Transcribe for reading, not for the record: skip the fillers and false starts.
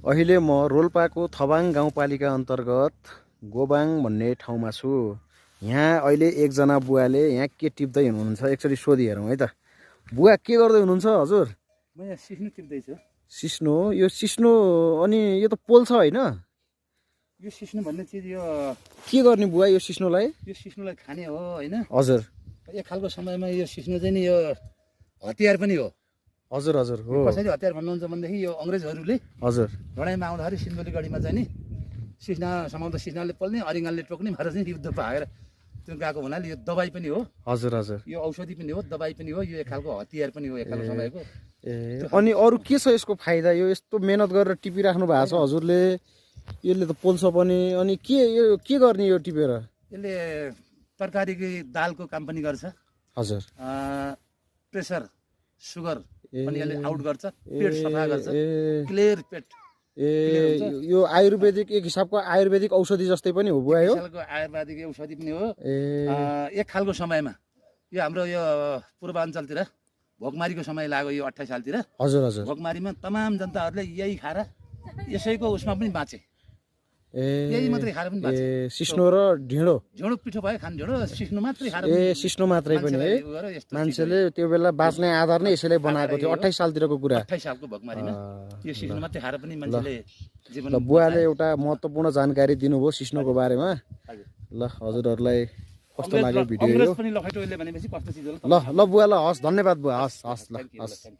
अहिले म रोल्पाको थबाङ गाउँपालिका अन्तर्गत गोबाङ भन्ने ठाउँमा छु। यहाँ अहिले एकजना बुवाले यहाँ के टिप्दै हुनुहुन्छ एकचोटि सोधी हेरौँ है त। बुवा के गर्दै हुनुहुन्छ हजुर? म यहाँ सिस्नु टिप्दैछु। सिस्नो हो यो सिस्नो, अनि यो त पोल्छ होइन? यो सिस्नु भन्ने चिज यो के गर्ने बुवा यो सिस्नोलाई? यो सिस्नुलाई खाने हो होइन। हजुर एक खालको समयमा यो सिस्नु चाहिँ नि यो हतियार पनि हो। हजुर हजुर हो। कसरी हतियार भन्नुहुन्छ भनेदेखि यो अङ्ग्रेजहरूले हजुर लडाइँमा आउँदाखेरि सिन्धुलीगढीमा चाहिँ नि सिस्ना समाउँदा सिस्नाले पोल्ने अरिङ्गालले टोक्ने भएर चाहिँ युद्ध भागेर त्यो गएको हुनाले यो दबाई पनि हो। हजुर हजुर यो औषधि पनि हो, दबाई पनि हो, यो एक खालको हतियार पनि हो एक खालको समयको। ए अनि अरू के छ यसको फाइदा? यो यस्तो मेहनत गरेर टिपिराख्नु भएको छ हजुरले, यसले त पोल्छ पनि, अनि के यो के गर्ने यो टिपेर? यसले तरकारीको दालको काम पनि गर्छ। हजुर प्रेसर सुगर पनि यसले आउट गर्छ, पेट सफा गर्छ, क्लियर पेट। ए यो आयुर्वेदिक एक हिसाबको आयुर्वेदिक औषधि जस्तै पनि हो बुवा? यो आयुर्वेदिक औषधि पनि हो। ए एक खालको समयमा यो हाम्रो यो पूर्वाञ्चलतिर भोकमारीको समय लाग्यो यो 28 सालतिर। हजुर हजुर भोकमारीमा तमाम जनताहरूले यही खाएर यसैको उसमा पनि बाँचे। ए यही मात्रै खाएर पनि बाँचे। ए सिस्नो र ढिँडो? झोडो पिठो भयो खानु, झोडो सिस्नु मात्रै खाएर ए सिस्नो मात्रै पनि है? मान्छेले त्यो बेला बाँच्ने आधार नै यसैले बनाएको थियो 28 सालतिरको कुरा। 28 सालको भोकमारीमा यो सिस्नु मात्रै खाएर पनि मान्छेले जीवन। ल बुवाले एउटा महत्त्वपूर्ण जानकारी दिनुभयो सिस्नोको बारेमा। ल हजुरहरूलाई कस्तो लाग्यो भिडियो यो? पनि लखेटोले भनेपछि कस्तो चिज हो ल ल बुवा ल हस्, धन्यवाद बुवा, हस् हस् ल हस्।